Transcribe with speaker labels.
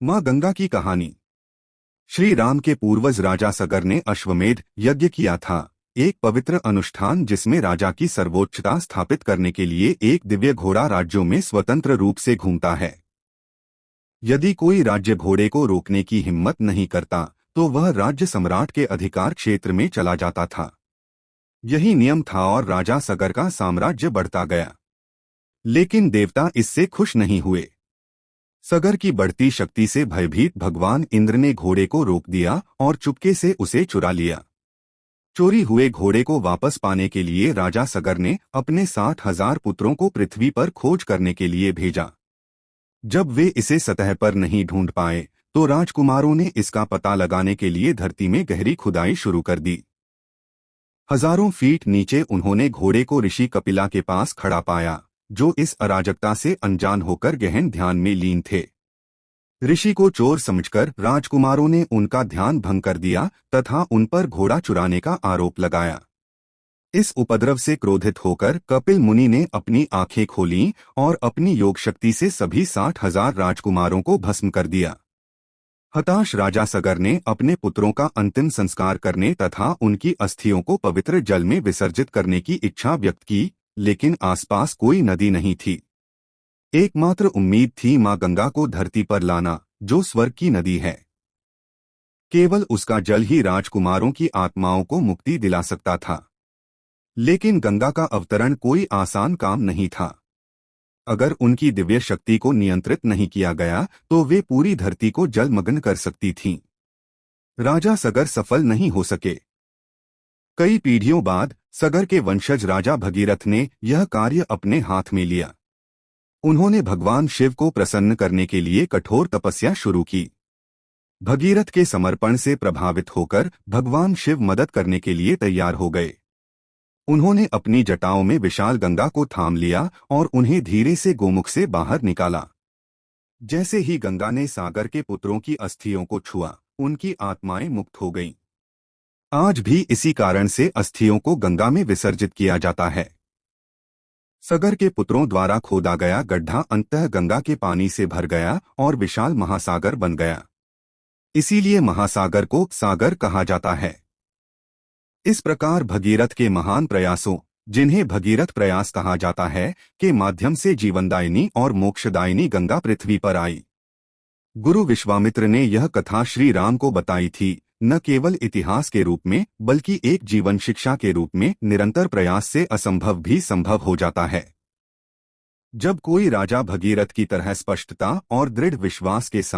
Speaker 1: माँ गंगा की कहानी। श्री राम के पूर्वज राजा सगर ने अश्वमेध यज्ञ किया था, एक पवित्र अनुष्ठान जिसमें राजा की सर्वोच्चता स्थापित करने के लिए एक दिव्य घोड़ा राज्यों में स्वतंत्र रूप से घूमता है। यदि कोई राज्य घोड़े को रोकने की हिम्मत नहीं करता तो वह राज्य सम्राट के अधिकार क्षेत्र में चला जाता था। यही नियम था और राजा सगर का साम्राज्य बढ़ता गया। लेकिन देवता इससे खुश नहीं हुए। सगर की बढ़ती शक्ति से भयभीत भगवान इंद्र ने घोड़े को रोक दिया और चुपके से उसे चुरा लिया। चोरी हुए घोड़े को वापस पाने के लिए राजा सगर ने अपने 60,000 पुत्रों को पृथ्वी पर खोज करने के लिए भेजा। जब वे इसे सतह पर नहीं ढूंढ पाए तो राजकुमारों ने इसका पता लगाने के लिए धरती में गहरी खुदाई शुरू कर दी। हजारों फीट नीचे उन्होंने घोड़े को ऋषि कपिला के पास खड़ा पाया, जो इस अराजकता से अनजान होकर गहन ध्यान में लीन थे। ऋषि को चोर समझकर राजकुमारों ने उनका ध्यान भंग कर दिया तथा उन पर घोड़ा चुराने का आरोप लगाया। इस उपद्रव से क्रोधित होकर कपिल मुनि ने अपनी आंखें खोलीं और अपनी योग शक्ति से सभी 60,000 राजकुमारों को भस्म कर दिया। हताश राजा सगर ने अपने पुत्रों का अंतिम संस्कार करने तथा उनकी अस्थियों को पवित्र जल में विसर्जित करने की इच्छा व्यक्त की, लेकिन आसपास कोई नदी नहीं थी। एकमात्र उम्मीद थी मां गंगा को धरती पर लाना, जो स्वर्ग की नदी है। केवल उसका जल ही राजकुमारों की आत्माओं को मुक्ति दिला सकता था। लेकिन गंगा का अवतरण कोई आसान काम नहीं था। अगर उनकी दिव्य शक्ति को नियंत्रित नहीं किया गया तो वे पूरी धरती को जलमग्न कर सकती थीं। राजा सगर सफल नहीं हो सके। कई पीढ़ियों बाद सगर के वंशज राजा भगीरथ ने यह कार्य अपने हाथ में लिया। उन्होंने भगवान शिव को प्रसन्न करने के लिए कठोर तपस्या शुरू की। भगीरथ के समर्पण से प्रभावित होकर भगवान शिव मदद करने के लिए तैयार हो गए। उन्होंने अपनी जटाओं में विशाल गंगा को थाम लिया और उन्हें धीरे से गोमुख से बाहर निकाला। जैसे ही गंगा ने सागर के पुत्रों की अस्थियों को छुआ, उनकी आत्माएं मुक्त हो गईं। आज भी इसी कारण से अस्थियों को गंगा में विसर्जित किया जाता है। सगर के पुत्रों द्वारा खोदा गया गड्ढा अंततः गंगा के पानी से भर गया और विशाल महासागर बन गया। इसीलिए महासागर को सागर कहा जाता है। इस प्रकार भगीरथ के महान प्रयासों, जिन्हें भगीरथ प्रयास कहा जाता है, के माध्यम से जीवनदायिनी और मोक्षदायिनी गंगा पृथ्वी पर आई। गुरु विश्वामित्र ने यह कथा श्री राम को बताई थी, न केवल इतिहास के रूप में बल्कि एक जीवन शिक्षा के रूप में। निरंतर प्रयास से असंभव भी संभव हो जाता है। जब कोई राजा भगीरथ की तरह स्पष्टता और दृढ़ विश्वास के साथ